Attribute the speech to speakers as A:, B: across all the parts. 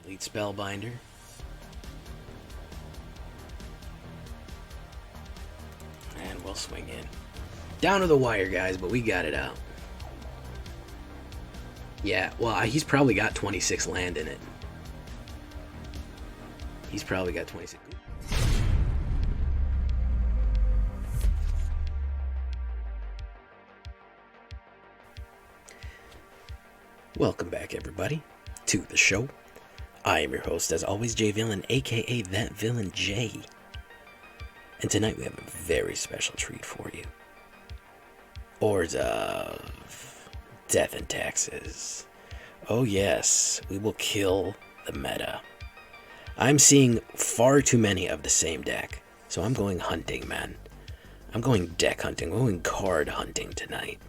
A: Elite Spellbinder. And we'll swing in. Down to the wire, guys, but we got it out. Yeah, well, he's probably got 26 land in it. He's probably got 26. Welcome back, everybody, to the show. I am your host, as always, J Villain, aka That Villain J. And tonight we have a very special treat for you. Orzhov, Death and Taxes. Oh yes, we will kill the meta. I'm seeing far too many of the same deck, so I'm going hunting, man. I'm going deck hunting, I'm going card hunting tonight.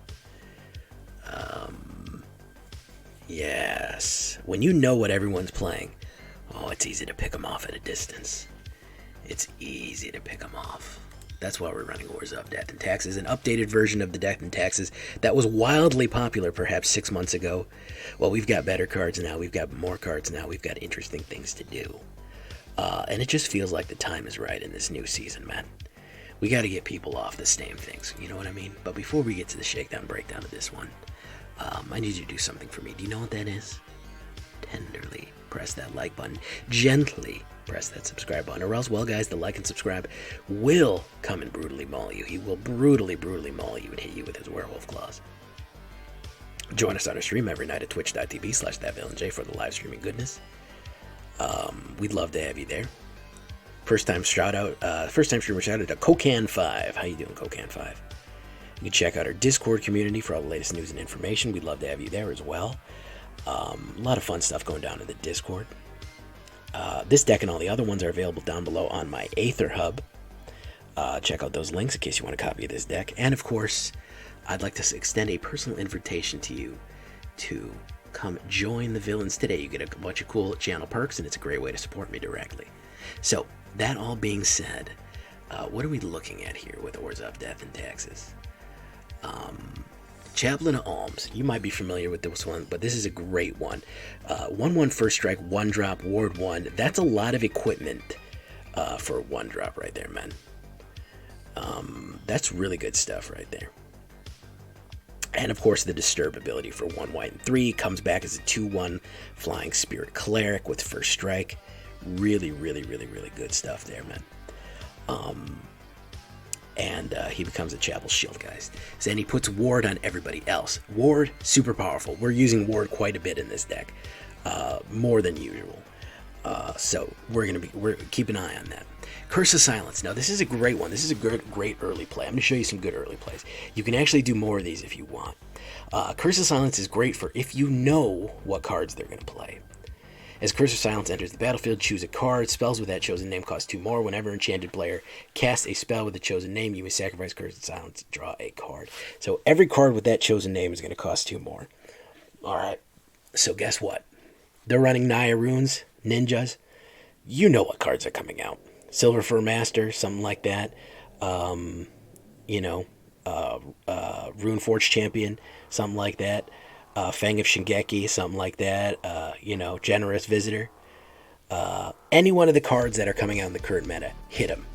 A: Yes, when you know what everyone's playing, oh, it's easy to pick them off at a distance. It's easy to pick them off. That's why we're running Orzhov Death and Taxes, an updated version of the Death and Taxes that was wildly popular perhaps 6 months ago. Well, we've got better cards now, we've got more cards now, we've got interesting things to do. And it just feels like the time is right in this new season, man. We got to get people off the same things, you know what I mean? But before we get to the shakedown breakdown of this one, I need you to do something for me. Do you know what that is? Tenderly press that like button. Gently press that subscribe button. Or else, well, guys, the like and subscribe will come and brutally maul you. He will brutally maul you and hit you with his werewolf claws. Join us on our stream every night at twitch.tv/thatvillainj for the live streaming goodness. We'd love to have you there. First time streamer shout out to Kokan5. How you doing, Kokan5? You can check out our Discord community for all the latest news and information. We'd love to have you there as well. A lot of fun stuff going down in the Discord. This deck and all the other ones are available down below on my AetherHub. Check out those links in case you want a copy of this deck. And of course, I'd like to extend a personal invitation to you to come join the villains today. You get a bunch of cool channel perks, and it's a great way to support me directly. So, that all being said, what are we looking at here with Orzhov Death and Taxes? Chaplain of Alms. You might be familiar with this one, but this is a great one. 1/1 first strike, 1-drop, ward 1. That's a lot of equipment for a 1-drop right there, man. That's really good stuff right there. And of course, the Disturb ability for 1 white and 3 comes back as a 2/1 Flying Spirit Cleric with first strike. Really good stuff there, man. And he becomes a Chapel Shield, guys. So, and he puts Ward on everybody else. Ward, super powerful. We're using Ward quite a bit in this deck, more than usual. So we're keep an eye on that. Curse of Silence. Now this is a great one. This is a great early play. I'm going to show you some good early plays. You can actually do more of these if you want. Curse of Silence is great for if you know what cards they're going to play. As Curse of Silence enters the battlefield, choose a card. Spells with that chosen name cost 2 more. Whenever enchanted player casts a spell with the chosen name, you may sacrifice Curse of Silence, draw a card. So every card with that chosen name is going to cost 2 more. Alright, so guess what? They're running Naya Runes, Ninjas. You know what cards are coming out. Silver Fur Master, something like that. Runeforge Champion, something like that. Fang of Shingeki, something like that. Generous Visitor. Any one of the cards that are coming out in the current meta, hit them.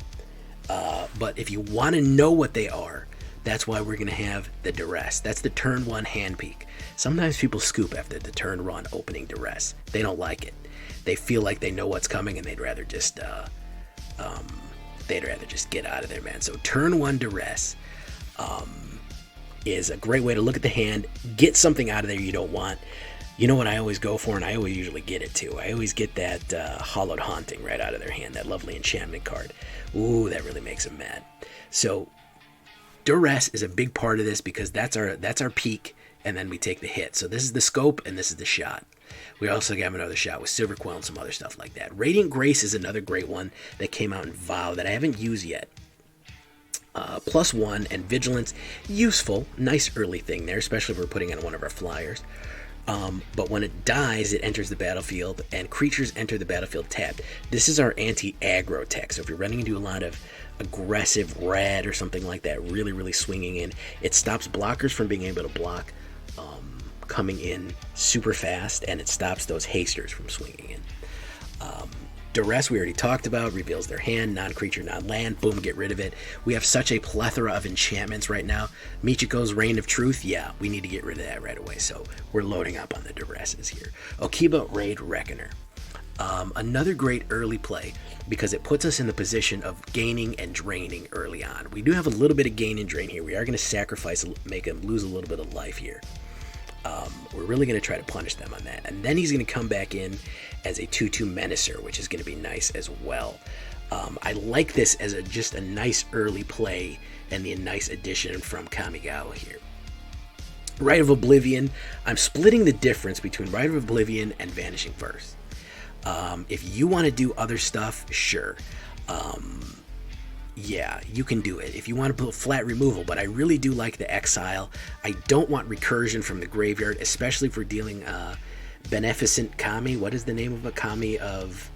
A: But if you want to know what they are, that's why we're going to have the Duress. That's the turn 1 hand peek. Sometimes people scoop after the turn 1 opening Duress. They don't like it. They feel like they know what's coming, and they'd rather just get out of there, man. So turn 1 Duress is a great way to look at the hand, get something out of there you don't want. You know what I always go for, and I always usually get it too. I always get that Hollowed Haunting right out of their hand, that lovely enchantment card. Ooh, that really makes them mad. So Duress is a big part of this because that's our peak, and then we take the hit. So this is the scope, and this is the shot. We also have another shot with Silverquill and some other stuff like that. Radiant Grace is another great one that came out in VOW that I haven't used yet. +1 and Vigilance, useful, nice early thing there, especially if we're putting on one of our flyers. But when it dies, it enters the battlefield, and creatures enter the battlefield tapped. This is our anti-aggro tech, so if you're running into a lot of aggressive red or something like that, really swinging in, it stops blockers from being able to block coming in super fast, and it stops those hasters from swinging in. Duress, we already talked about, reveals their hand, non-creature, non-land, boom, get rid of it. We have such a plethora of enchantments right now. Michiko's Reign of Truth, yeah, we need to get rid of that right away, so we're loading up on the Duresses here. Okiba, Raid Reckoner. Another great early play because it puts us in the position of gaining and draining early on. We do have a little bit of gain and drain here. We are going to sacrifice, make him lose a little bit of life here. We're really going to try to punish them on that. And then he's going to come back in as a 2/2 Menacer, which is going to be nice as well. I like this as just a nice early play and a nice addition from Kamigawa here. Rite of Oblivion, I'm splitting the difference between Rite of Oblivion and Vanishing Verse. If you want to do other stuff, sure. Yeah, you can do it if you want to put flat removal, but I really do like the exile. I don't want recursion from the graveyard, especially for dealing Beneficent Kami. What is the name of a Kami of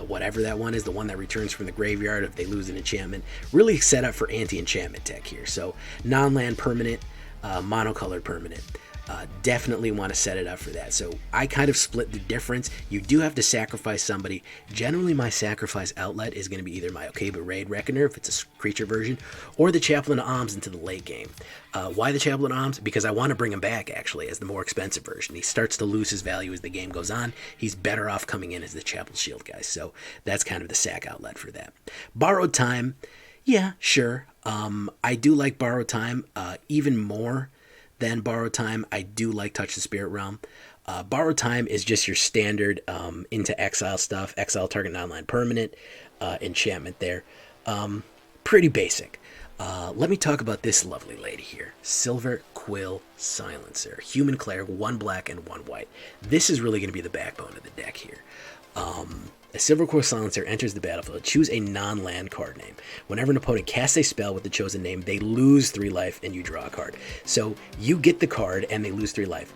A: whatever that one is, the one that returns from the graveyard if they lose an enchantment? Really set up for anti-enchantment tech here. So non-land permanent, monocolored permanent. Definitely want to set it up for that. So I kind of split the difference. You do have to sacrifice somebody. Generally, my sacrifice outlet is going to be either my Okiba Raid Reckoner, if it's a creature version, or the Chaplain of Alms into the late game. Why the Chaplain of Alms? Because I want to bring him back, actually, as the more expensive version. He starts to lose his value as the game goes on. He's better off coming in as the Chapel Shield guy. So that's kind of the sack outlet for that. Borrowed Time, yeah, sure. I do like Borrowed Time even more than Borrowed Time. I do like Touch the Spirit Realm. Borrowed Time is just your standard into exile stuff. Exile target non-land permanent, enchantment there. Pretty basic. Let me talk about this lovely lady here. Silverquill Silencer. Human Cleric, 1 black and 1 white. This is really going to be the backbone of the deck here. A Silverquill Silencer enters the battlefield. Choose a non-land card name. Whenever an opponent casts a spell with the chosen name, they lose 3 life and you draw a card. So you get the card and they lose 3 life.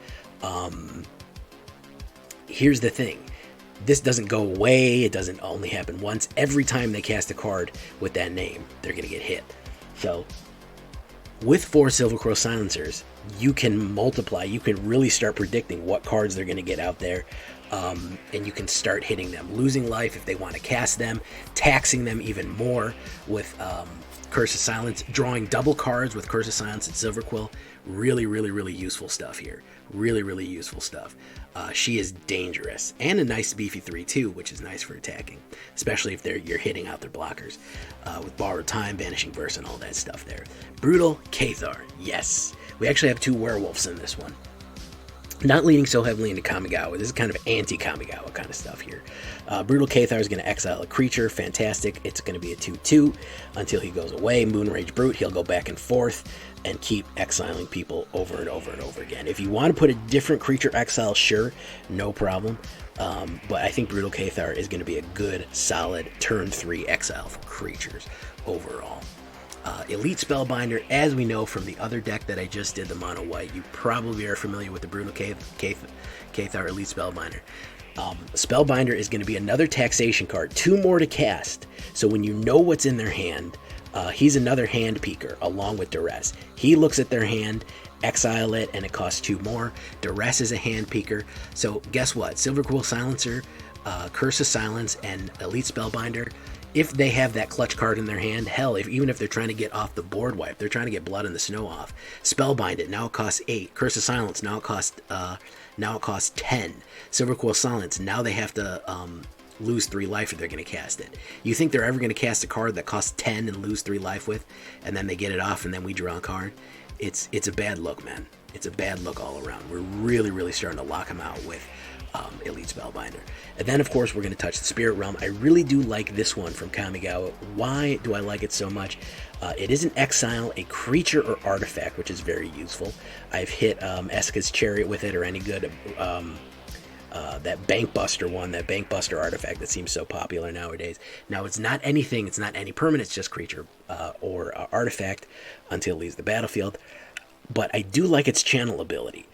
A: Here's the thing. This doesn't go away. It doesn't only happen once. Every time they cast a card with that name, they're going to get hit. So with 4 Silverquill Silencers, you can multiply. You can really start predicting what cards they're going to get out there. And you can start hitting them, losing life if they want to cast them, taxing them even more with Curse of Silence, drawing double cards with Curse of Silence and Silverquill. Really, really, really useful stuff here. Really, really useful stuff. She is dangerous and a nice beefy 3/2, which is nice for attacking, especially if you're hitting out their blockers with Borrowed Time, Vanishing Verse, and all that stuff there. Brutal Cathar, yes. We actually have 2 werewolves in this one. Not leaning so heavily into Kamigawa. This is kind of anti-Kamigawa kind of stuff here. Brutal Cathar is going to exile a creature. Fantastic. It's going to be a 2/2 until he goes away. Moonrage Brute. He'll go back and forth and keep exiling people over and over and over again. If you want to put a different creature exile, sure, no problem. But I think Brutal Cathar is going to be a good, solid turn 3 exile for creatures overall. Elite Spellbinder, as we know from the other deck that I just did, the mono white, you probably are familiar with the Brutal Cathar Elite Spellbinder. Spellbinder is going to be another taxation card, 2 more to cast. So when you know what's in their hand, he's another hand peeker along with Duress. He looks at their hand, exile it, and it costs 2 more. Duress is a hand peeker. So guess what? Silverquill Silencer, Curse of Silence, and Elite Spellbinder, if they have that clutch card in their hand, hell, even if they're trying to get off the board wipe, they're trying to get Blood in the Snow off, Spellbind it, now it costs 8. Curse of Silence, now it costs 10. Silverquill Silence, now they have to lose 3 life if they're going to cast it. You think they're ever going to cast a card that costs 10 and lose 3 life with, and then they get it off and then we draw a card? It's a bad look, man. It's a bad look all around. We're really, really starting to lock them out with Elite Spellbinder. And then, of course, we're going to touch the Spirit Realm. I really do like this one from Kamigawa. Why do I like it so much? It is an exile, a creature or artifact, which is very useful. I've hit Eska's Chariot with it, or any good that Bankbuster one, that Bankbuster artifact that seems so popular nowadays. Now, it's not anything, it's not any permanent, it's just creature or artifact until it leaves the battlefield. But I do like its channel ability.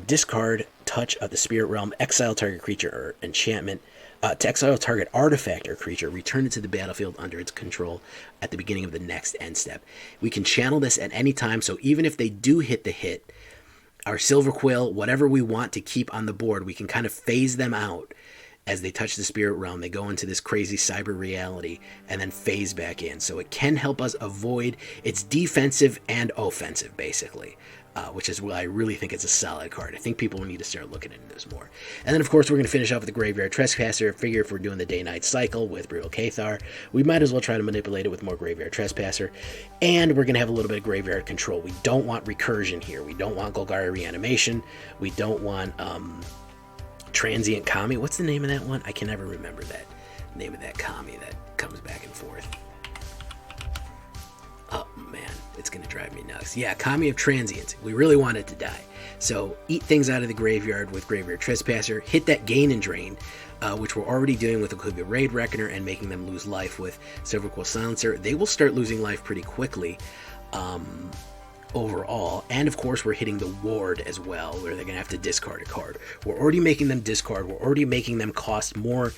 A: Discard Touch of the Spirit Realm, exile target creature or enchantment, to exile target artifact or creature, return it to the battlefield under its control at the beginning of the next end step. We can channel this at any time, so even if they do hit the hit, our Silverquill, whatever we want to keep on the board, we can kind of phase them out as they touch the spirit realm. They go into this crazy cyber reality and then phase back in. So it can help us avoid, it's defensive and offensive, basically. Which is why I really think it's a solid card. I think people need to start looking into this more. And then, of course, we're going to finish off with the Graveyard Trespasser. I figure if we're doing the day-night cycle with Brutal Cathar, we might as well try to manipulate it with more Graveyard Trespasser. And we're going to have a little bit of Graveyard Control. We don't want Recursion here. We don't want Golgari Reanimation. We don't want Transient Kami. What's the name of that one? I can never remember that name of that Kami that comes back and forth. Oh, man, it's going to drive me nuts. Yeah, Kami of Transient. We really want it to die. So eat things out of the graveyard with Graveyard Trespasser. Hit that Gain and Drain, which we're already doing with Okiba Raid Reckoner and making them lose life with Silverquill Silencer. They will start losing life pretty quickly overall. And, of course, we're hitting the Ward as well, where they're going to have to discard a card. We're already making them discard. We're already making them cost more.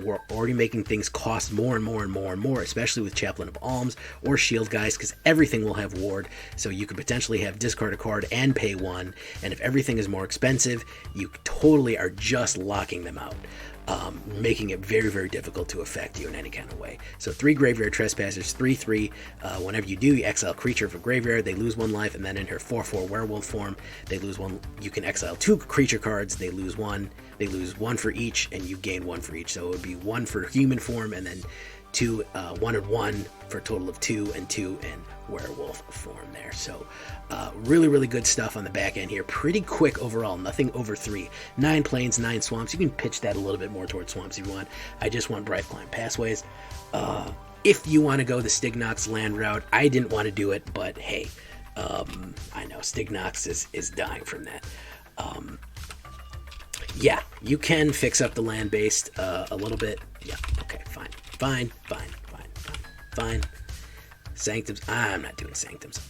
A: We're already making things cost more and more and more and more, especially with Chaplain of Alms or Shield Guys, because everything will have Ward. So you could potentially have discard a card and pay one. And if everything is more expensive, you totally are just locking them out, making it very, very difficult to affect you in any kind of way. So 3 Graveyard Trespassers, 3/3. Whenever you do, you exile creature from graveyard, they lose 1 life, and then in her 4/4 werewolf form, they lose 1. You can exile 2 creature cards, they lose 1. They lose 1 for each, and you gain 1 for each. So it would be 1 for human form, and then 2, 1 and 1 for a total of 2, and 2 in werewolf form there. So really, really good stuff on the back end here. Pretty quick overall, nothing over 3. 9 plains, 9 swamps. You can pitch that a little bit more towards swamps if you want. I just want Brightclimb Pathways. If you want to go the Stignox land route, I didn't want to do it, but hey, I know Stignox is dying from that. Yeah, you can fix up the land-based a little bit. Yeah, okay, fine. Sanctums, I'm not doing Sanctums.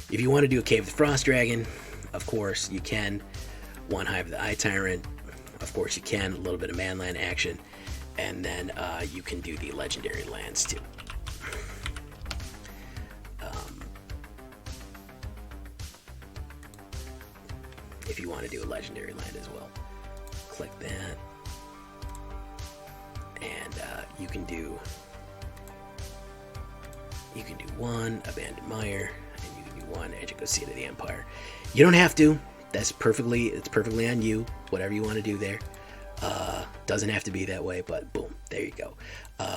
A: If you want to do a Cave of the Frost Dragon, of course you can. 1 Hive of the Eye Tyrant, of course you can. A little bit of Manland action. And then you can do the Legendary lands too. If you want to do a Legendary land as well. Click that. And you can do 1 Abandoned Mire, and you can do 1 Edge of Seat of the Empire. You don't have to. It's perfectly on you. Whatever you want to do there. Doesn't have to be that way, but boom, there you go.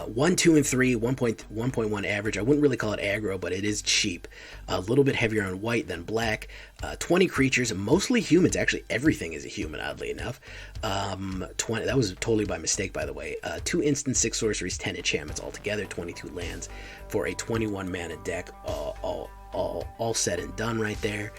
A: 1, 2, and 3, 1.1 average. I wouldn't really call it aggro, but it is cheap. A little bit heavier on white than black. 20 creatures, mostly humans. Actually, everything is a human, oddly enough. 20. That was totally by mistake, by the way. 2 instants, 6 sorceries, 10 enchantments altogether. 22 lands for a 21 mana deck. All said and done right there.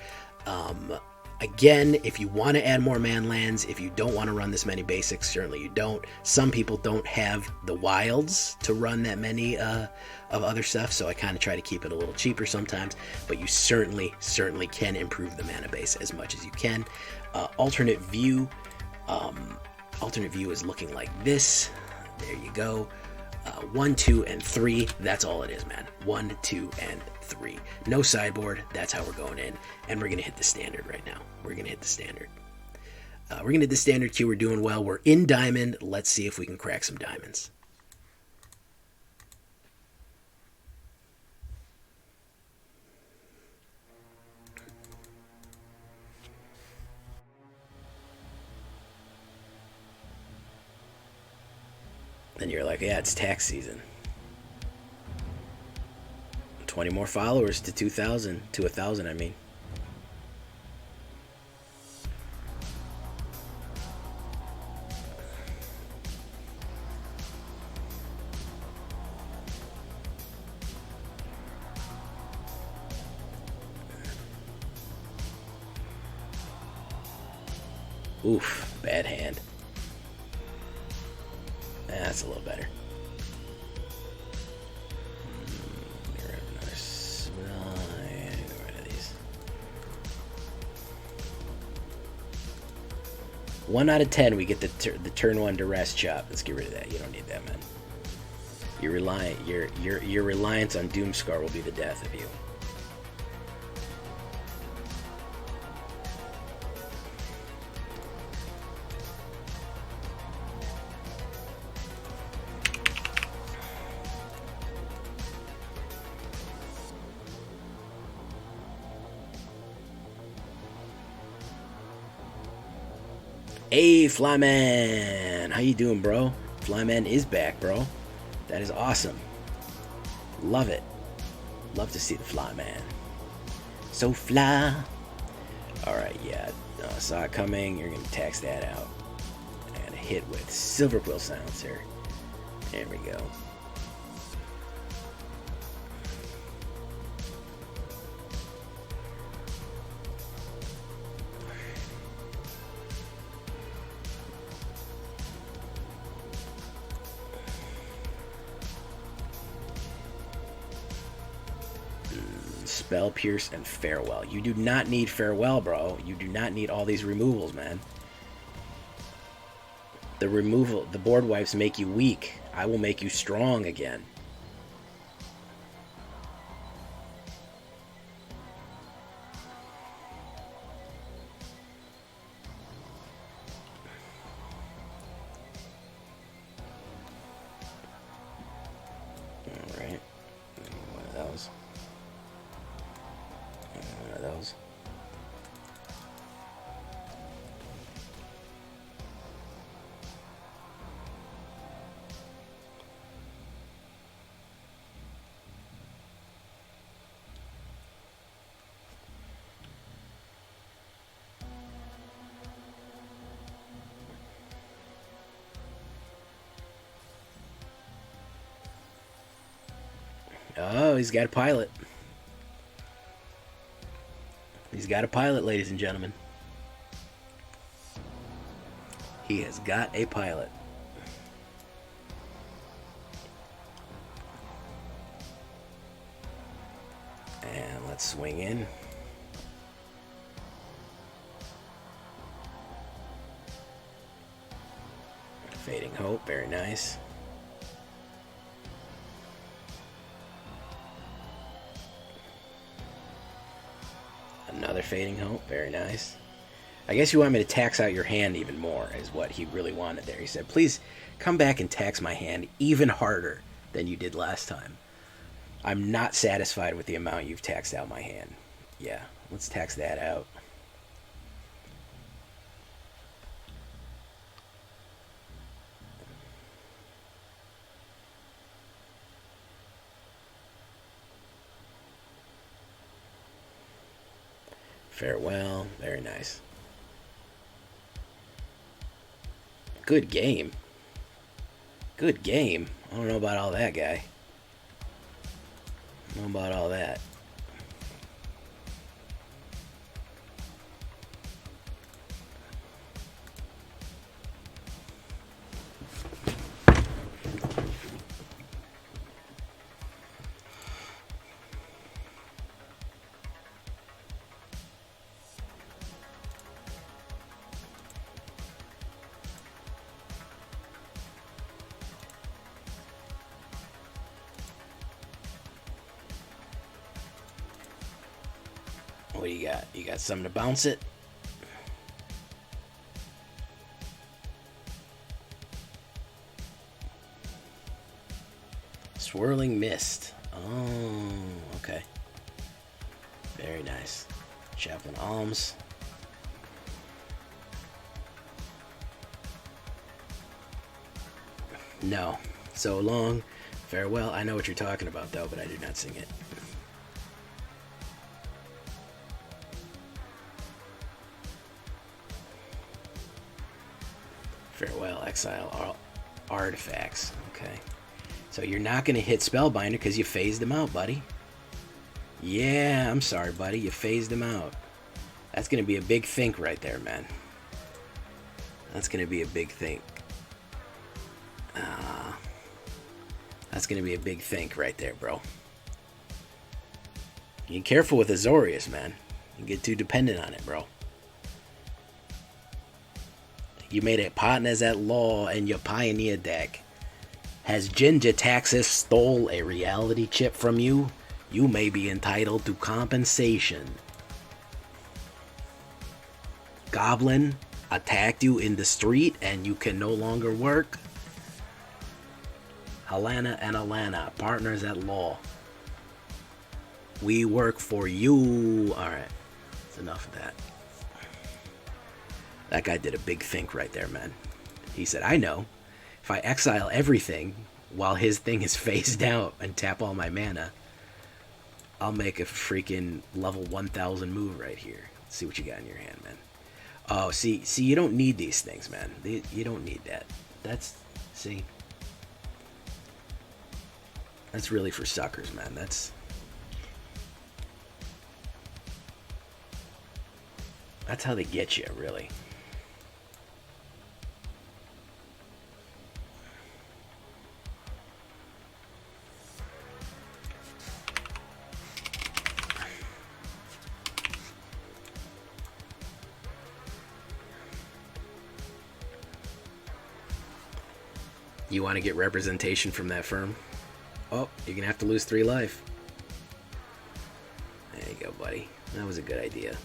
A: Again, if you want to add more man lands, if you don't want to run this many basics, certainly you don't. Some people don't have the wilds to run that many of other stuff, so I kind of try to keep it a little cheaper sometimes, but you certainly can improve the mana base as much as you can. Alternate view is looking like this. There you go. 1, 2, and 3. That's all it is, man. 1, 2, and 3. No sideboard. That's how we're going in. And we're going to hit the standard right now. We're going to hit the standard. We're going to hit the standard queue. We're doing well. We're in diamond. Let's see if we can crack some diamonds. Then you're like, yeah, it's tax season. 20 more followers to 2,000, to 1,000, I mean. Oof, bad hand. That's a little better. Get rid of these. 1 out of 10, we get the turn 1 Duress chop. Let's get rid of that. You don't need that, man. Your reliance on Doomscar will be the death of you. Hey, Flyman! How you doing, bro? Flyman is back, bro. That is awesome. Love it. Love to see the Flyman. So fly. Alright, yeah. Saw it coming. You're going to tax that out. And a hit with Silverquill Silencer. There we go. Spell, Pierce, and Farewell. You do not need Farewell, bro. You do not need all these removals, man. The board wipes make you weak. I will make you strong again. Alright. One of those. One of those. Oh, he's got a pilot. He's got a pilot, ladies and gentlemen. He has got a pilot. And let's swing in. Fading Hope, very nice. Another Fading Hope, very nice. I guess you want me to tax out your hand even more, is what he really wanted there. He said, please come back and tax my hand even harder than you did last time. I'm not satisfied with the amount you've taxed out my hand. Yeah, let's tax that out. Farewell, very nice. Good game. Good game. I don't know about all that, guy. I don't know about all that. What do you got? You got something to bounce it? Swirling Mist. Oh, okay. Very nice. Chaplain of Alms. No. So long. Farewell. I know what you're talking about, though, but I did not sing it. Farewell, exile all artifacts. Okay. So you're not going to hit Spellbinder because you phased them out, buddy. Yeah, I'm sorry, buddy. You phased them out. That's going to be a big think right there, man. That's going to be a big think. That's going to be a big think right there, bro. You get careful with Azorius, man. You get too dependent on it, bro. You made a partners at law in your Pioneer deck. Has Ginger Taxis stole a reality chip from you? You may be entitled to compensation. Goblin attacked you in the street and you can no longer work. Alana and Alana, partners at law. We work for you. Alright, that's enough of that. That guy did a big think right there, man. He said, I know. If I exile everything while his thing is phased out and tap all my mana, I'll make a freaking level 1000 move right here. Let's see what you got in your hand, man. Oh, see, you don't need these things, man. You don't need that. See? That's really for suckers, man. That's how they get you, really. You want to get representation from that firm? Oh, you're going to have to lose 3 life. There you go, buddy. That was a good idea.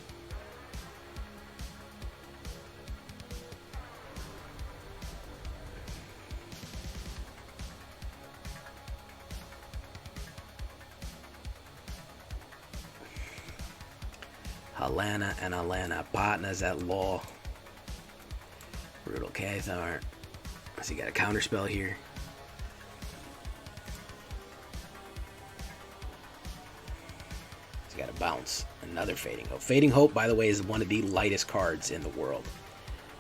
A: Alana and Alana, partners at law. Brutal Cathar. So you got a counter spell here. He's got a bounce. Another Fading Hope. Fading Hope, by the way, is one of the lightest cards in the world.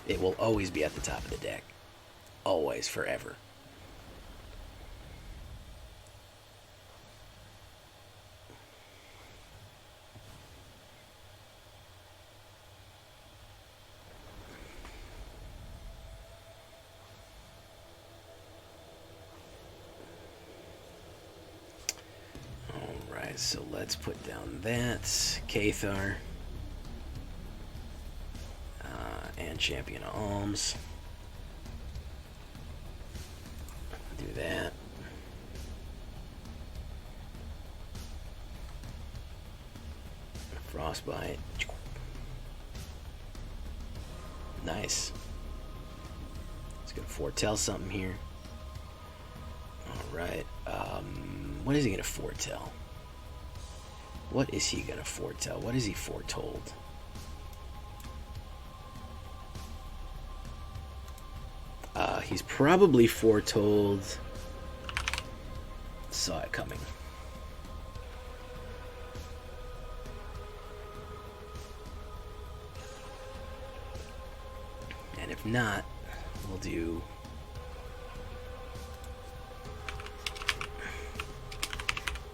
A: It will always be at the top of the deck. Always, forever. So let's put down that Cathar and Chaplain of Alms. Do that. Frostbite. Nice. It's gonna foretell something here. All right. What is he gonna foretell? What is he gonna foretell? What is he foretold? He's probably foretold. Saw it coming. And if not, we'll do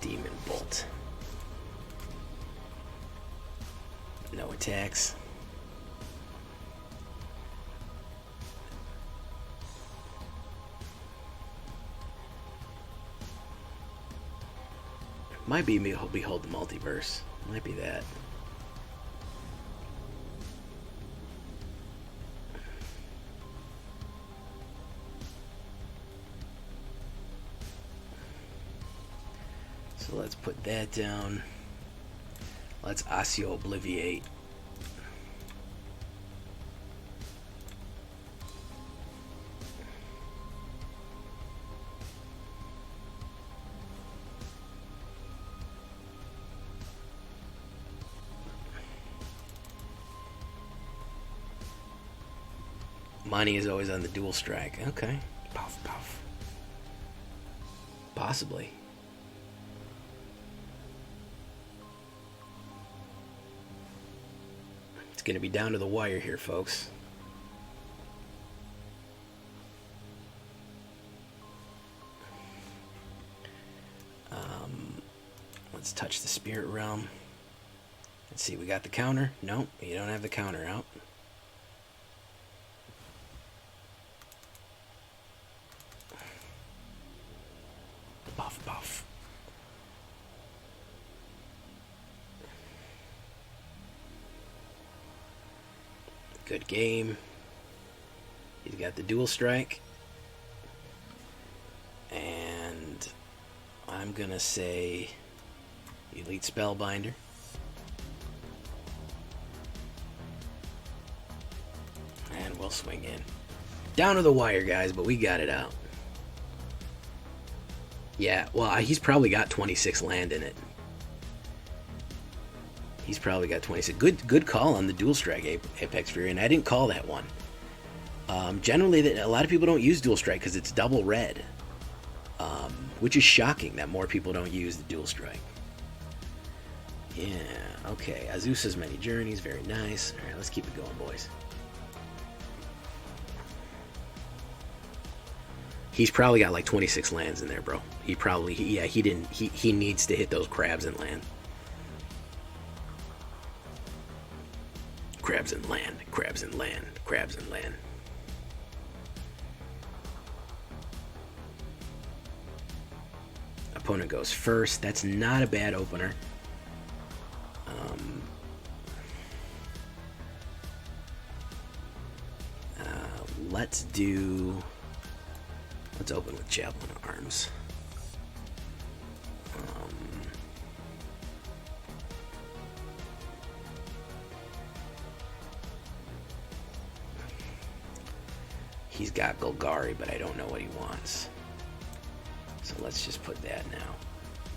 A: Demon Bolt. No attacks. Might be Behold the Multiverse. Might be that. So let's put that down. Let's Ocio Obliviate. Money is always on the dual strike. Okay. Puff, puff. Possibly. It's going to be down to the wire here, folks. Let's touch the Spirit Realm. Let's see, we got the counter. Nope, you don't have the counter out. Puff, puff. Good game. He's got the dual strike. And I'm going to say Elite Spellbinder. And we'll swing in. Down to the wire, guys, but we got it out. Yeah, well, he's probably got 26 land in it. He's probably got 26. Good call on the dual strike Apex Fury, and I didn't call that one. Generally, a lot of people don't use dual strike because it's double red, which is shocking that more people don't use the dual strike. Yeah, okay. Azusa's Many Journeys, very nice. All right, let's keep it going, boys. He's probably got like 26 lands in there, bro. He needs to hit those crabs and land. Crabs and land, crabs and land, crabs and land. Opponent goes first. That's not a bad opener. Let's open with Chaplain of Alms. He's got Golgari, but I don't know what he wants. So let's just put that now.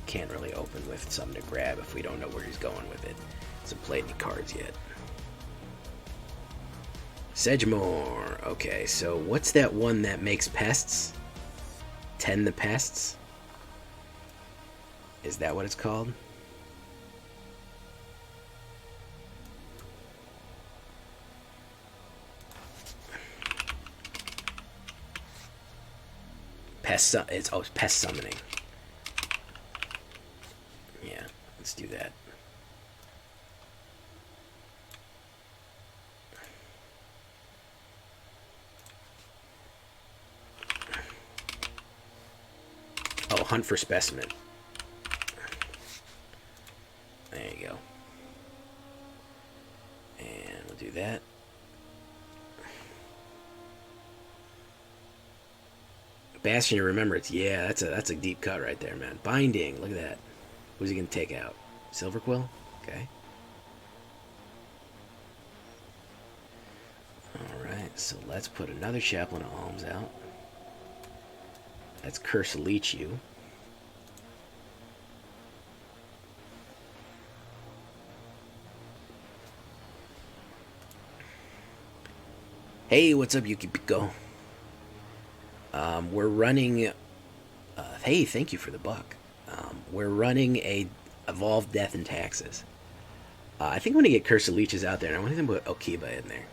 A: Can't really open with something to grab if we don't know where he's going with it. Hasn't played any cards yet. Sedgemoor. Okay, so what's that one that makes pests? Tend the Pests? Is that what it's called? It's pest summoning. Yeah, let's do that. Oh, hunt for specimen. There you go. And we'll do that. Bastion of Remembrance. Yeah, that's a deep cut right there, man. Binding. Look at that. Who's he gonna take out? Silverquill? Okay. Alright, so let's put another Chaplain of Alms out. That's Curse Leech you. Hey, what's up, Yukipiko? We're running... hey, thank you for the buck. We're running a Evolved Death and Taxes. I think I'm going to get Curse of Leeches out there, and I want to put Okiba in there.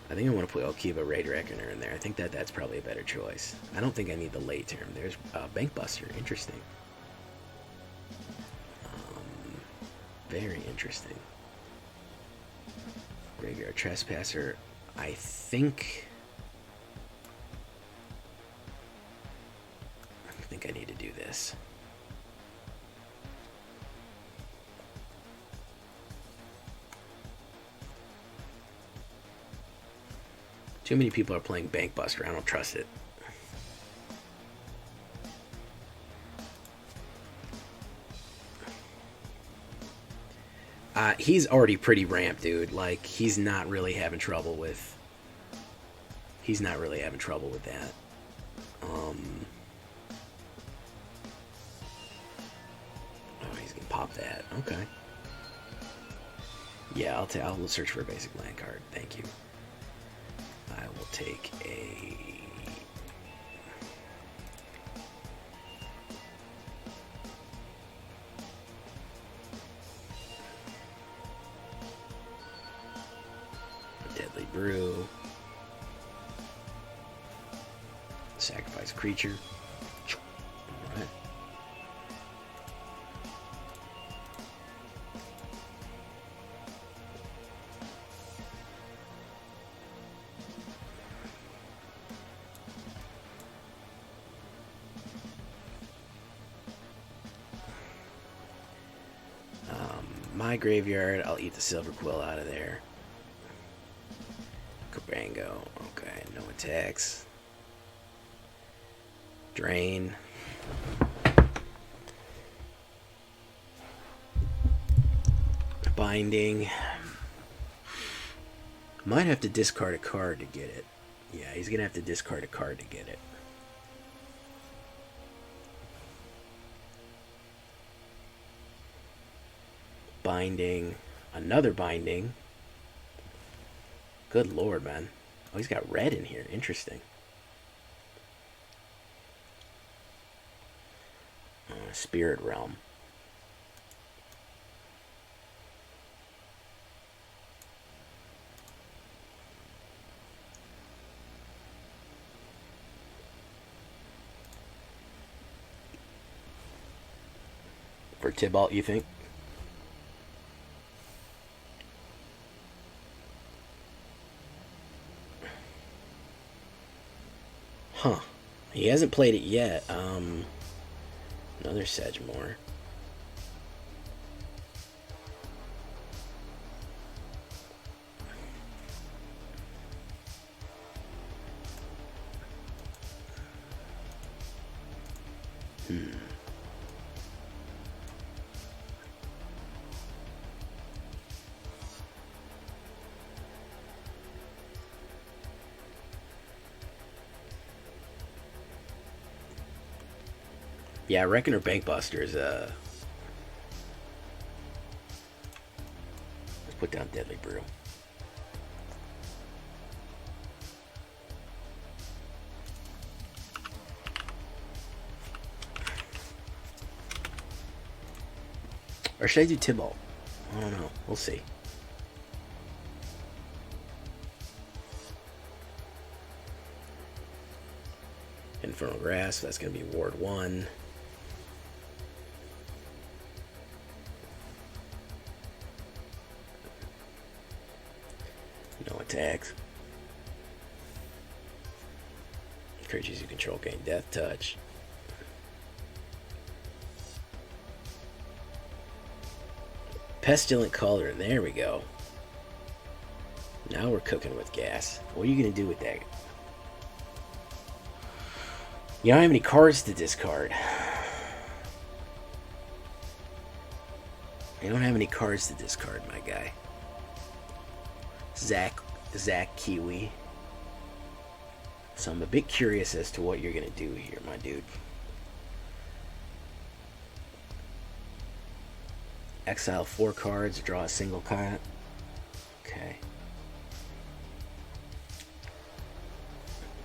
A: I think I want to put Okiba Raid Reckoner in there. I think that's probably a better choice. I don't think I need the late term. There's Bank Buster. Interesting. Very interesting. Graveyard Trespasser. I think I need to do this. Too many people are playing Bank Buster. I don't trust it. He's already pretty ramped, dude. Like, he's not really having trouble with that. Oh, he's gonna pop that. Okay. Yeah, I'll search for a basic land card. Thank you. I will take a... Deadly Brew. Sacrifice creature. Alright. My graveyard, I'll eat the Silverquill out of there. Cabango, okay, no attacks. Drain. Binding. Might have to discard a card to get it. Yeah, he's gonna have to discard a card to get it. binding, another binding. Good lord, man. Oh, he's got red in here. Interesting. Spirit Realm. For Tibalt, you think? Huh. He hasn't played it yet. Another Sedgemoor. Yeah, I reckon her Bankbuster is, let's put down Deadly Brew. Or should I do Tibalt? I don't know. We'll see. Infernal Grasp, that's going to be Ward 1. No attacks. Creatures you control gain Death Touch. Pestilent Cauldron, there we go. Now we're cooking with gas. What are you going to do with that? You don't have any cards to discard. You don't have any cards to discard, my guy. Zach Kiwi. So I'm a bit curious as to what you're going to do here, my dude. Exile 4 cards, draw a single card. Okay.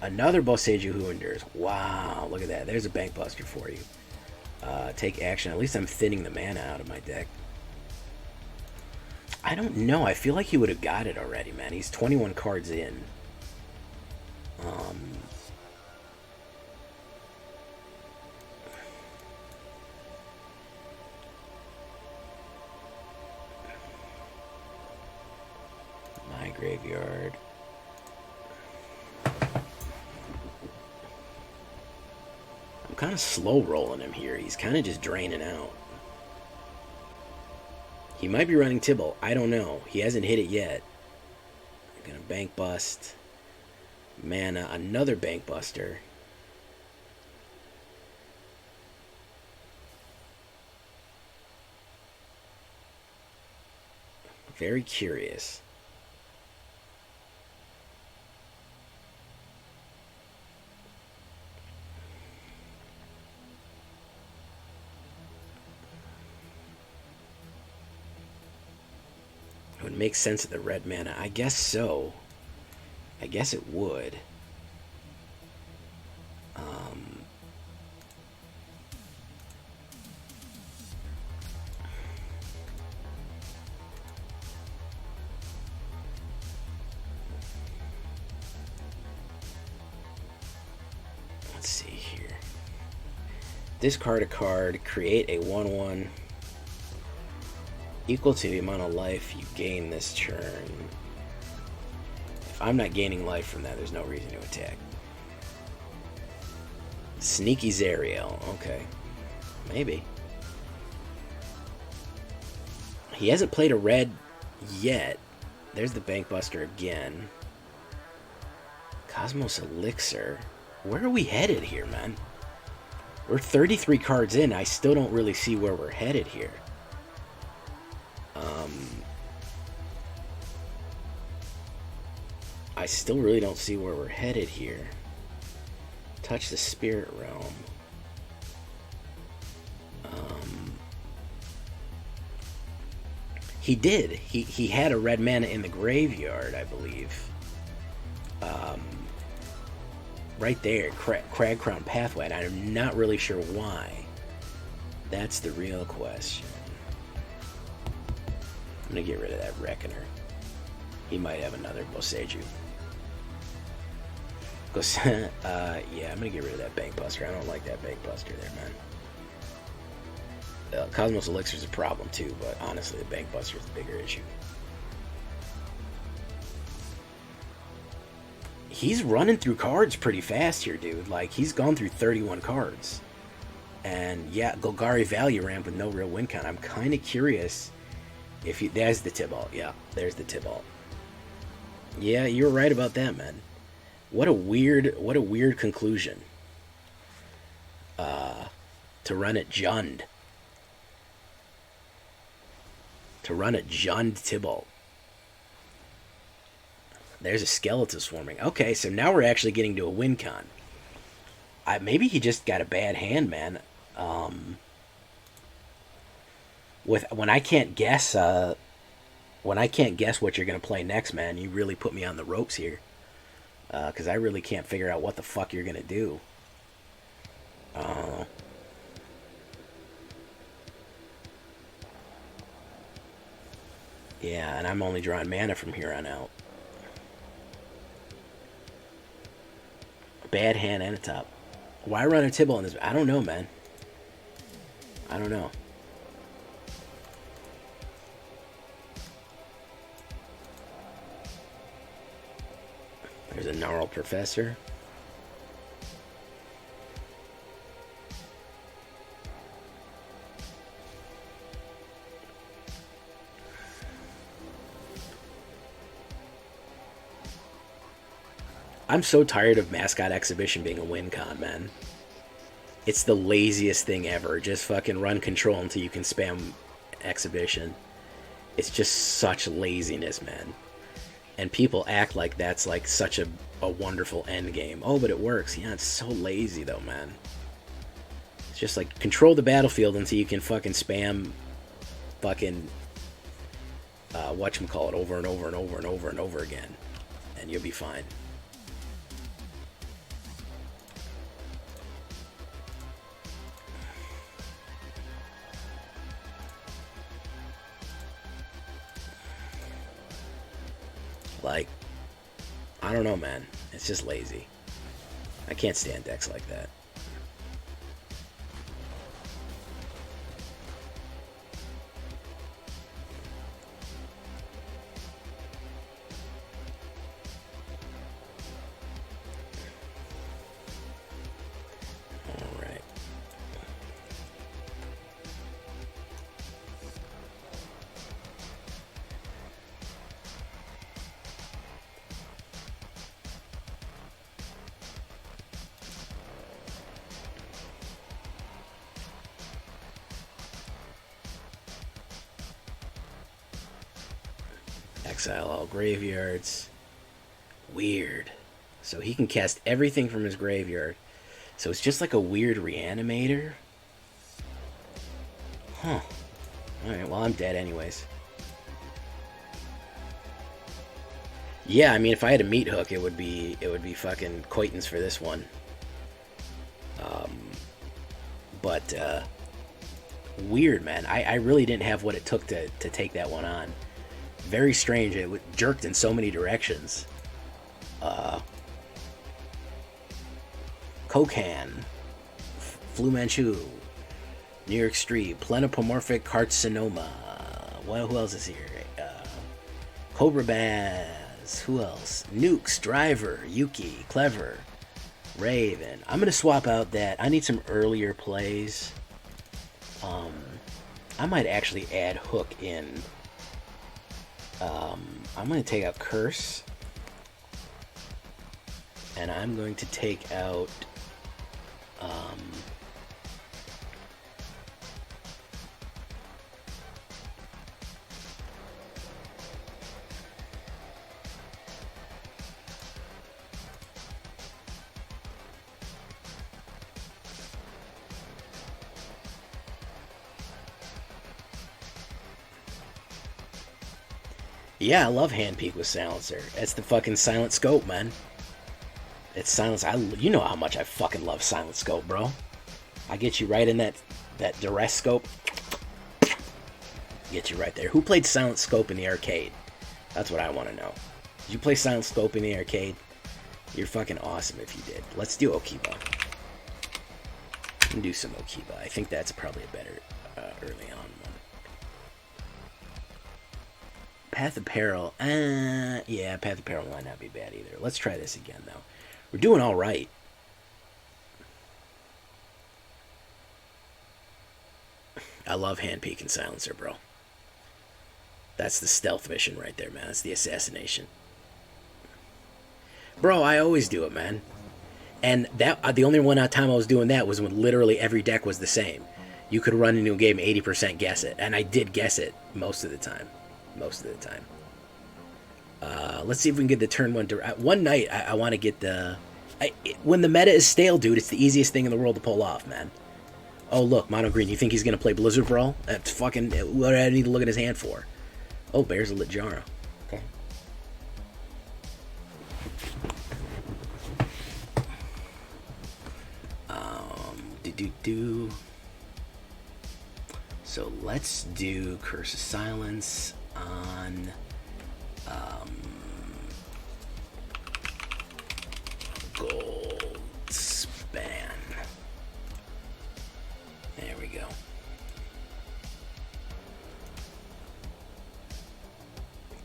A: Another Boseiju Who Endures. Wow, look at that. There's a Bankbuster for you. Take action. At least I'm thinning the mana out of my deck. I don't know. I feel like he would have got it already, man. He's 21 cards in. My graveyard. I'm kind of slow rolling him here. He's kind of just draining out. He might be running Tibalt. I don't know. He hasn't hit it yet. I'm gonna bank bust. Mana, another bank buster. Very curious. It would make sense of the red mana. I guess so. I guess it would. Let's see here. Discard a card, create a 1/1 equal to the amount of life you gain this turn. If I'm not gaining life from that, there's no reason to attack. Sneaky Zariel. Okay. Maybe. He hasn't played a red yet. There's the Bankbuster again. Cosmos Elixir. Where are we headed here, man? We're 33 cards in. I still don't really see where we're headed here. I still really don't see where we're headed here. Touch the Spirit Realm. He did. He had a red mana in the graveyard, I believe. Right there, Cragcrown Pathway, and I'm not really sure why. That's the real question. I'm gonna get rid of that Reckoner. He might have another Boseiju. Yeah, I'm gonna get rid of that Bankbuster. I don't like that Bankbuster there, man. Cosmos Elixir's a problem too, but honestly, the Bankbuster is the bigger issue. He's running through cards pretty fast here, dude. Like, he's gone through 31 cards. And yeah, Golgari Value Ramp with no real win count. I'm kind of curious if he... There's the Tibalt. Yeah, there's the Tibalt. Yeah, you're right about that, man. What a weird conclusion. To run it Jund. To run it Jund Tibalt. There's a Skeleton swarming. Okay, so now we're actually getting to a win con. Maybe he just got a bad hand, man. When I can't guess what you're gonna play next, man, you really put me on the ropes here. Because I really can't figure out what the fuck you're gonna do. Yeah, and I'm only drawing mana from here on out. Bad hand and a top. Why run a Tibalt in this? I don't know, man. I don't know. There's a Gnarled Professor. I'm so tired of Mascot Exhibition being a win con, man. It's the laziest thing ever. Just fucking run control until you can spam Exhibition. It's just such laziness, man. And people act like that's like such a wonderful end game. Oh, but it works. Yeah, it's so lazy though, man. It's just like control the battlefield until you can fucking spam fucking whatchamacallit over and over and over and over and over again. And you'll be fine. Like, I don't know, man. It's just lazy. I can't stand decks like that. Alright. Exile all graveyards. Weird. So he can cast everything from his graveyard. So it's just like a weird reanimator. Huh. Alright, well I'm dead anyways. Yeah, I mean if I had a meat hook it would be fucking Coitons for this one. But weird, man. I really didn't have what it took to take that one on. Very strange. It jerked in so many directions. Kokan, Flu Manchu, New York Street, Plenopomorphic Carcinoma. Who else is here? Cobra Baz. Who else? Nukes, Driver, Yuki, Clever, Raven. I'm gonna swap out that. I need some earlier plays. I might actually add Hook in. I'm going to take out Curse. And I'm going to take out... Yeah, I love Hand Peek with Silencer. It's the fucking Silent Scope, man. It's Silence. You know how much I fucking love Silent Scope, bro. I get you right in that Duress scope. Get you right there. Who played Silent Scope in the arcade? That's what I want to know. Did you play Silent Scope in the arcade? You're fucking awesome if you did. Let's do Okiba. And do some Okiba. I think that's probably a better early on one. Path of Peril. Yeah, Path of Peril might not be bad either. Let's try this again, though. We're doing all right. I love Hand Peek and Silencer, bro. That's the stealth mission right there, man. That's the assassination. Bro, I always do it, man. And that the only time I was doing that was when literally every deck was the same. You could run into a game 80% guess it. And I did guess it most of the time. Most of the time. Let's see if we can get the turn one. One night, I want to get the... when the meta is stale, dude, it's the easiest thing in the world to pull off, man. Oh, look, Mono Green. You think he's going to play Blizzard Brawl? That's fucking... What do I need to look at his hand for? Oh, Bear's a Lit-Jara. Okay. So let's do Curse of Silence on Gold Span. There we go.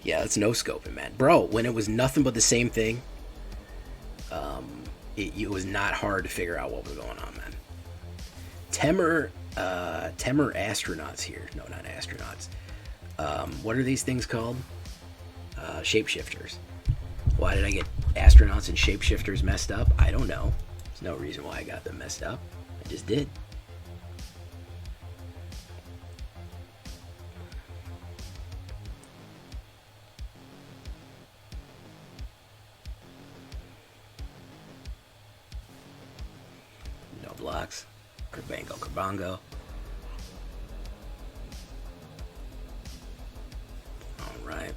A: Yeah, that's no scoping, man. Bro, when it was nothing but the same thing, it was not hard to figure out what was going on, man. Temur astronauts here. No, not astronauts. What are these things called? Shapeshifters. Why did I get astronauts and shapeshifters messed up? I don't know. There's no reason why I got them messed up. I just did. No blocks. Kerbango. Alright.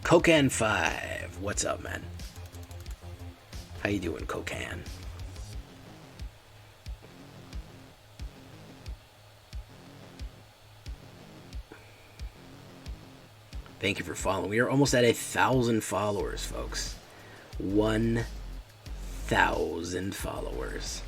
A: Kokan 5, what's up, man? How you doing, Kokan? Thank you for following. We are almost at 1,000 followers, folks. 1,000 followers.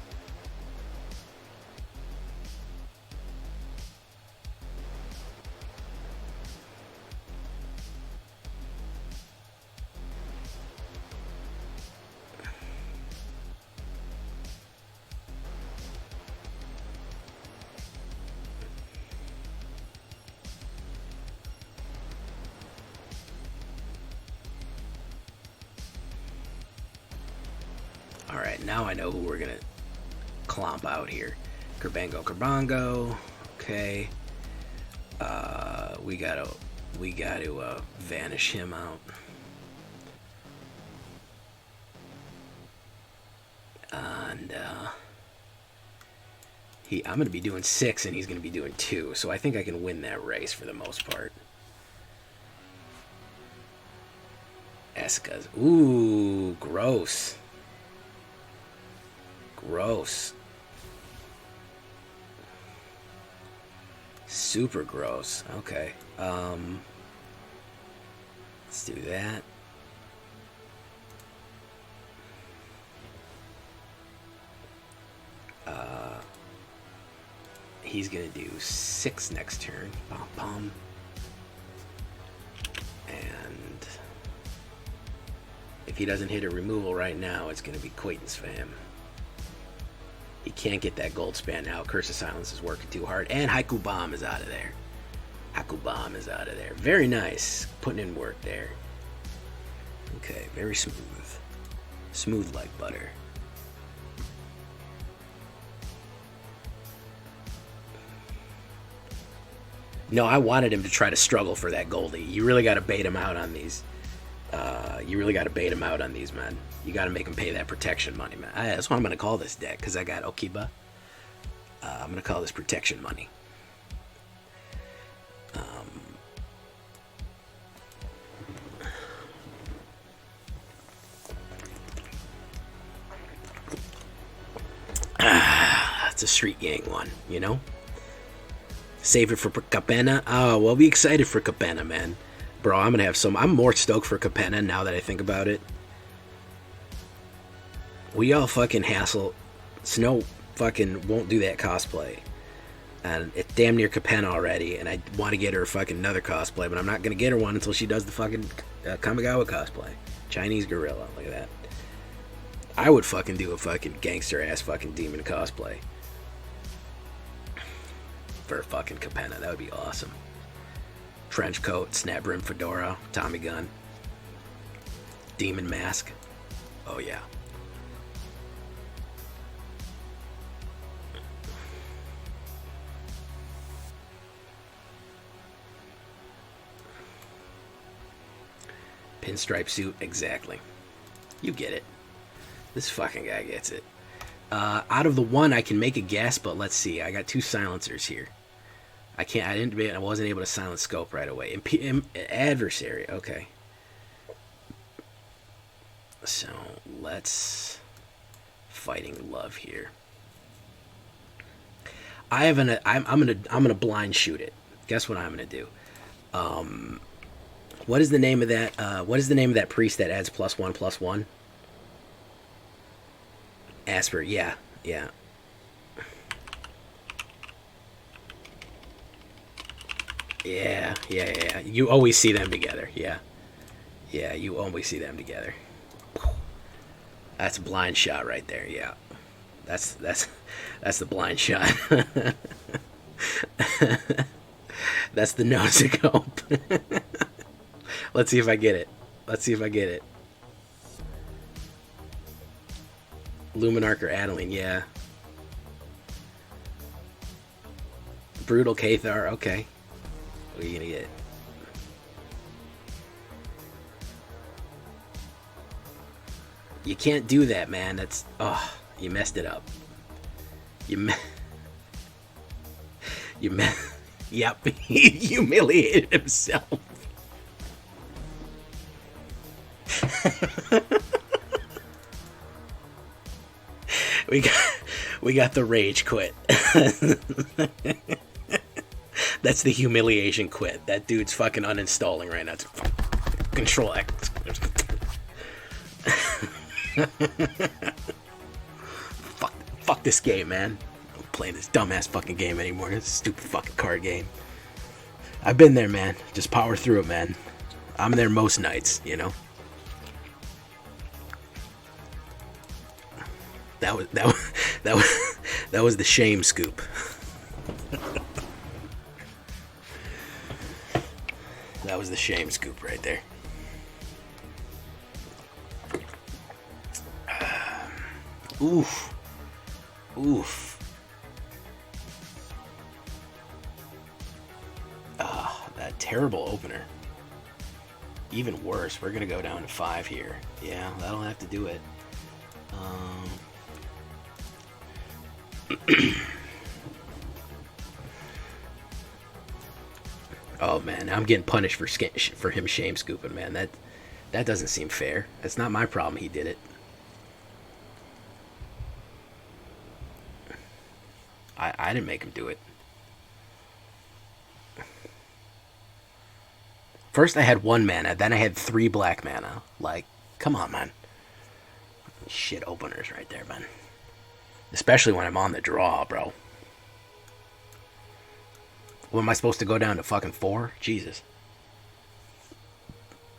A: Alright, now I know who we're gonna clomp out here. Kerbango. Okay. We gotta vanish him out. And I'm gonna be doing 6 and he's gonna be doing 2, so I think I can win that race for the most part. Eskas. Ooh, gross. Gross. Super gross. Okay. Let's do that. He's gonna do 6 next turn. Bum bum. And if he doesn't hit a removal right now, it's gonna be Quaiten's Fam. He can't get that gold span now. Curse of Silence is working too hard. And Haiku Bomb is out of there. Akubam is out of there. Very nice. Putting in work there. Okay, very smooth. Smooth like butter. No, I wanted him to try to struggle for that Goldie. You really got to bait him out on these. Man. You got to make him pay that protection money, man. That's what I'm going to call this deck, because I got Okiba. I'm going to call this protection money. It's a Street Gang one, you know? Save it for Capenna. Oh, well, be excited for Capenna, man. Bro, I'm going to have some... I'm more stoked for Capenna now that I think about it. We all fucking hassle. Snow fucking won't do that cosplay. And it's damn near Capenna already, and I want to get her fucking another cosplay, but I'm not going to get her one until she does the fucking Kamigawa cosplay. Chinese gorilla, look at that. I would fucking do a fucking gangster-ass fucking demon cosplay. For fucking Capenna, that would be awesome. Trench coat, snap brim fedora, Tommy gun, demon mask. Oh yeah. Pinstripe suit, exactly. You get it. This fucking guy gets it. Out of the one, I can make a guess, but let's see. I got 2 silencers here. I wasn't able to silence scope right away. Adversary, okay. So let's fighting love here. I'm gonna blind shoot it. Guess what I'm gonna do? What is the name of that? What is the name of that priest that adds +1/+1? Asper, yeah. Yeah, you always see them together. Yeah, you always see them together. That's a blind shot right there. Yeah, that's the blind shot. That's the no-scope. Let's see if I get it. Luminarch or Adeline, yeah. Brutal Cathar, okay. What are you gonna get? You can't do that, man. That's... Oh, you messed it up. Yep, he humiliated himself. We got the rage quit. That's the humiliation quit. That dude's fucking uninstalling right now. It's Control X. Fuck this game, man. I'm playing this dumbass fucking game anymore. It's a stupid fucking card game. I've been there, man. Just power through it, man. I'm there most nights, you know. That was the shame scoop. That was the shame scoop right there. Oof. That terrible opener. Even worse, we're gonna go down to 5 here. Yeah, that'll have to do it. Oh man, I'm getting punished for him shame scooping, man. That doesn't seem fair. That's not my problem. He did it. I didn't make him do it. First I had 1 mana, then I had 3 black mana. Like, come on, man. Shit openers right there, man. Especially when I'm on the draw, bro. What, am I supposed to go down to fucking 4? Jesus.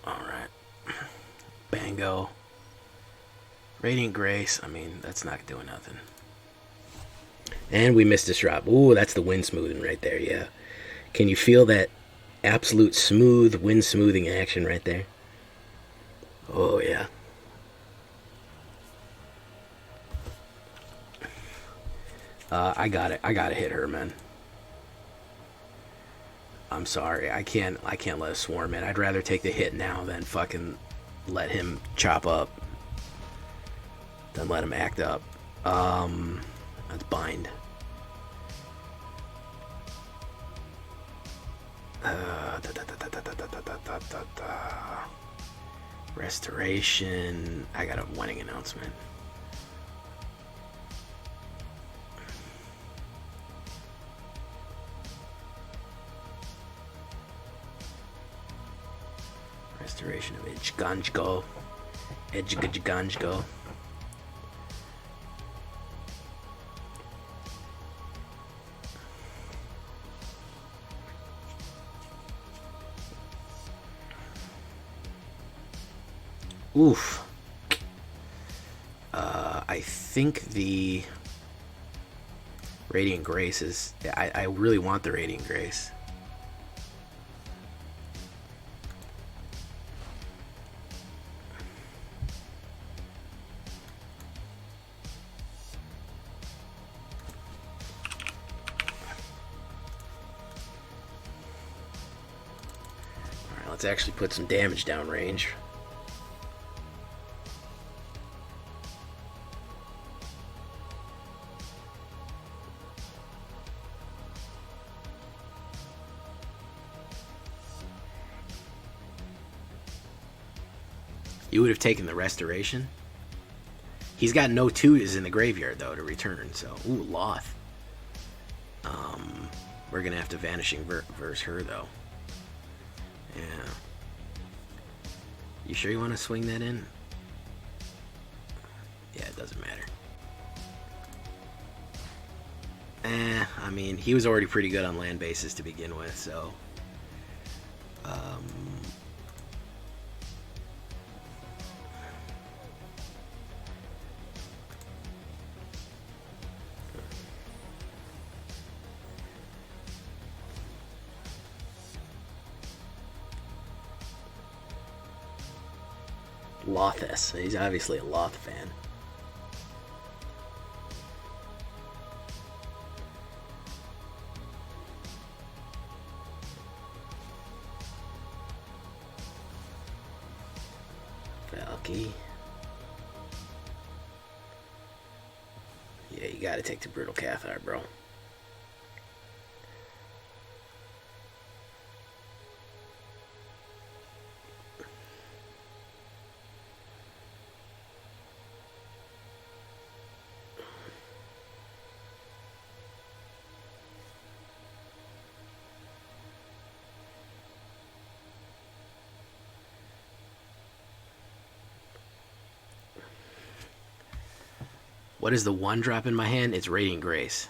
A: Alright. Bango. Radiant Grace. I mean, that's not doing nothing. And we missed this drop. Ooh, that's the wind smoothing right there, yeah. Can you feel that Absolute smooth, wind smoothing action right there. Oh, yeah. I got it. I gotta hit her, man. I'm sorry. I can't let a swarm in. I'd rather take the hit now than fucking let him chop up. Than let him act up. Let's bind. Restoration. I got a winning announcement. Restoration of Edgeganjgo. Edgeganjgo. Oof. I think the Radiant Grace is... I really want the Radiant Grace. Alright, let's actually put some damage down range. You would have taken the restoration. He's got no twos in the graveyard though to return. So, ooh, Loth. We're gonna have to Vanishing Verse her though. Yeah. You sure you want to swing that in? Yeah, it doesn't matter. I mean, he was already pretty good on land bases to begin with, so. Lothus. He's obviously a Loth fan. Valky. Yeah, you gotta take the Brutal Cathar, bro. What is the one drop in my hand? It's Radiant Grace.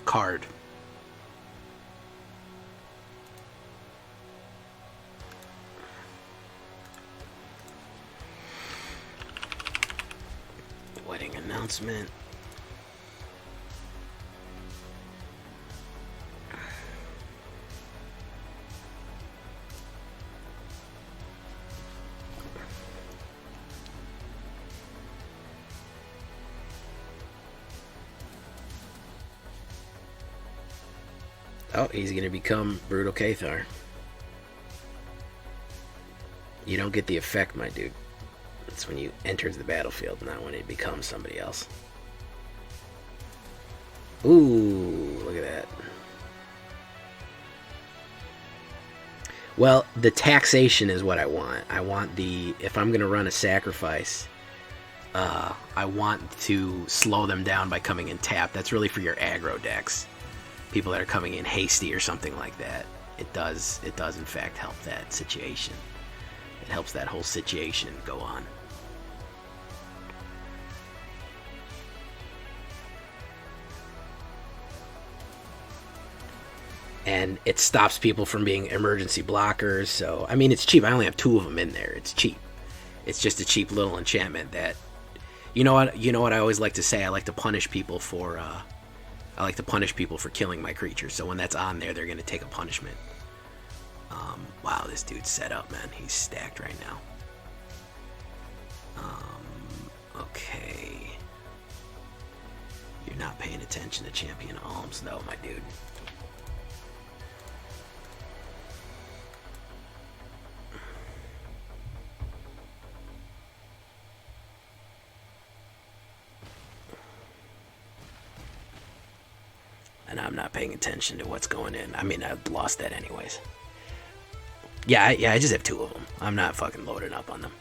A: Card. Wedding announcement. Oh, he's going to become Brutal Cathar. You don't get the effect, my dude. It's when you enter the battlefield, not when it becomes somebody else. Ooh, look at that. Well, the taxation is what I want. I want the... If I'm going to run a sacrifice, I want to slow them down by coming in tap. That's really for your aggro decks. People that are coming in hasty or something like that. It does in fact help that situation. It helps that whole situation go on. and it stops people from being emergency blockers. So, I mean, it's cheap. I only have 2 of them in there. It's cheap. It's just a cheap little enchantment that, you know what I always like to say? I like to punish people for killing my creatures. So when that's on there, they're going to take a punishment. Wow, this dude's set up, man. He's stacked right now. Okay. You're not paying attention to Chaplain of Alms, though, my dude. And I'm not paying attention to what's going in. I mean, I've lost that anyways. Yeah, I just have 2 of them. I'm not fucking loading up on them.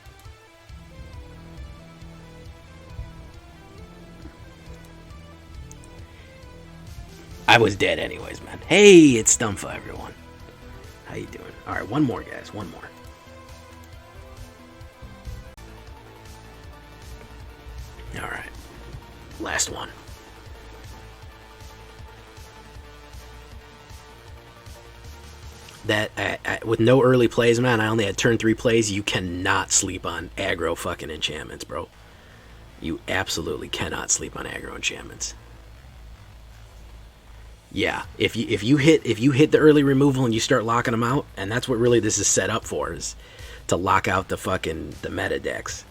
A: I was dead anyways, man. Hey, it's STUMFA, everyone. How you doing? All right, one more, guys. One more. All right. Last one. That with no early plays, man, I only had turn 3 plays. You cannot sleep on aggro fucking enchantments, bro. You absolutely cannot sleep on aggro enchantments. Yeah, if you hit the early removal and you start locking them out, and that's what really this is set up for, is to lock out the meta decks.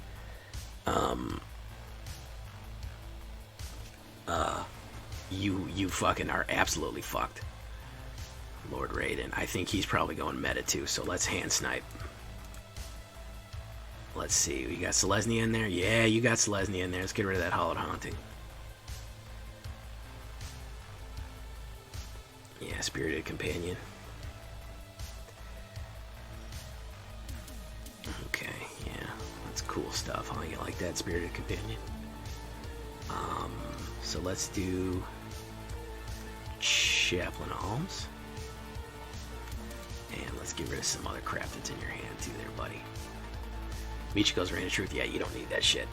A: You fucking are absolutely fucked. Lord Raiden. I think he's probably going meta too, so let's hand snipe. Let's see. You got Selesnya in there? Yeah, you got Selesnya in there. Let's get rid of that Hallowed Haunting. Yeah, Spirited Companion. Okay, yeah. That's cool stuff, huh? You like that, Spirited Companion? So let's do Chaplain of Alms. And let's get rid of some other crap that's in your hand too there, buddy. Michiko's Reign of Truth. Yeah, you don't need that shit.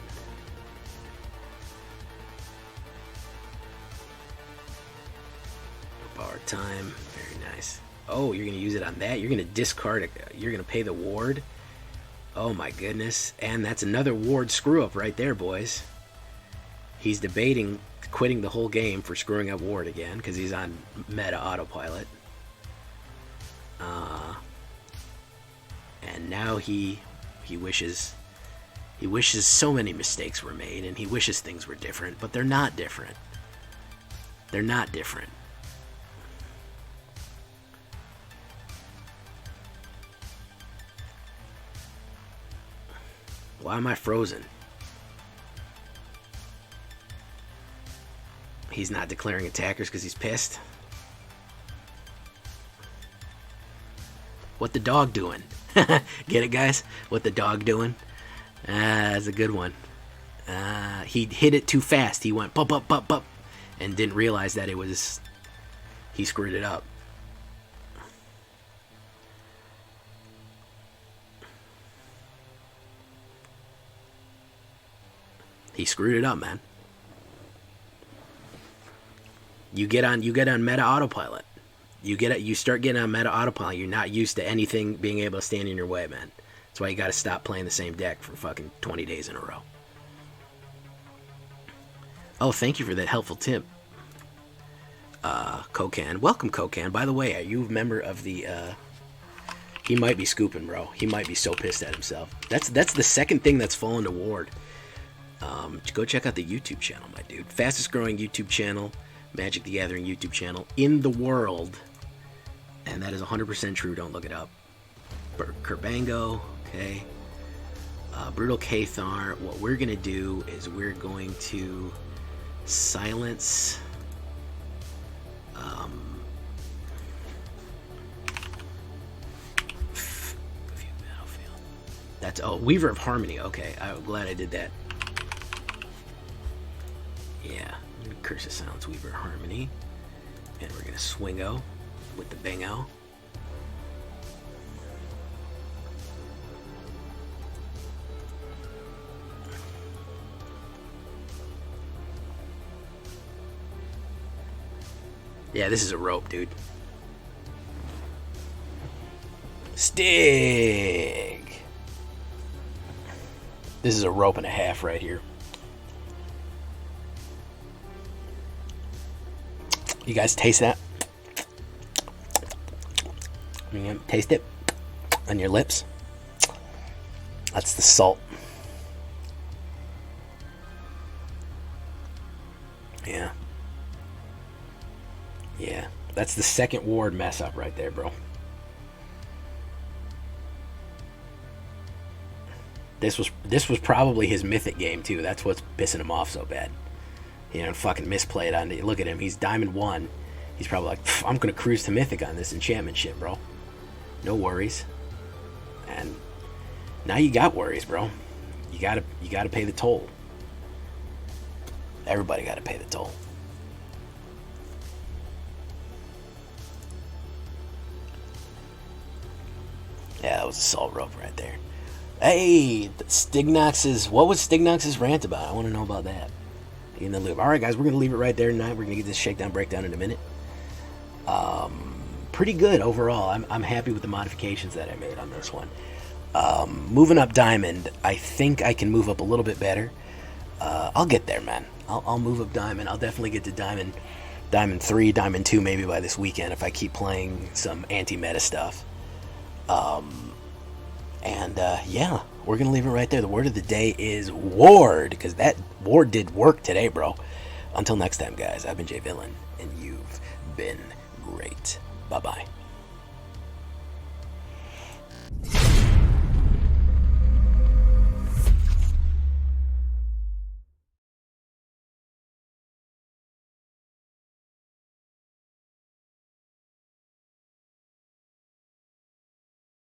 A: Power Time. Very nice. Oh, you're going to use it on that? You're going to discard it. You're going to pay the ward? Oh my goodness. And that's another ward screw up right there, boys. He's debating quitting the whole game for screwing up ward again because he's on meta autopilot. And now he wishes so many mistakes were made, and he wishes things were different, but they're not different. They're not different. Why am I frozen? He's not declaring attackers because he's pissed. What the dog doing? Get it, guys? What the dog doing? That's a good one. He hit it too fast. He went pop, and didn't realize that he screwed it up. He screwed it up, man. You get on meta autopilot. You start getting on meta autopilot. You're not used to anything being able to stand in your way, man. That's why you got to stop playing the same deck for fucking 20 days in a row. Oh, thank you for that helpful tip, Kokan. Welcome, Kokan. By the way, are you a member of the? He might be scooping, bro. He might be so pissed at himself. That's the second thing that's fallen to Ward. Go check out the YouTube channel, my dude. Fastest growing YouTube channel, Magic the Gathering YouTube channel in the world. And that is 100% true. Don't look it up. Kerbango, okay. Brutal Cathar. What we're going to do is we're going to silence... That's... Oh, Weaver of Harmony. Okay, I'm glad I did that. Yeah. Curse of Silence, Weaver of Harmony. And we're going to swingo with the Bingo. Yeah, this is a rope, dude. Stig. This is a rope and a half right here. You guys taste that? Taste it on your lips. That's the salt. Yeah. Yeah. That's the second ward mess up right there, bro. This was probably his mythic game too. That's what's pissing him off so bad. You know, fucking misplayed on it. Look at him. He's Diamond 1. He's probably like, I'm gonna cruise to mythic on this enchantment shit, bro. No worries. And now you got worries, bro. You gotta pay the toll. Everybody gotta pay the toll. Yeah, that was a salt rope right there. Hey, Stignox's, what was Stignox's rant about? I want to know about that. In the loop. All right, guys, we're going to leave it right there tonight. We're going to get this shakedown breakdown in a minute. Pretty good overall. I'm happy with the modifications that I made on this one. Moving up Diamond, I think I can move up a little bit better. I'll get there, man. I'll move up Diamond. I'll definitely get to Diamond 3, Diamond 2 maybe by this weekend if I keep playing some anti-meta stuff. Yeah, we're going to leave it right there. The word of the day is ward, because that ward did work today, bro. Until next time, guys, I've been Jay Villain, and you've been great. Bye-bye.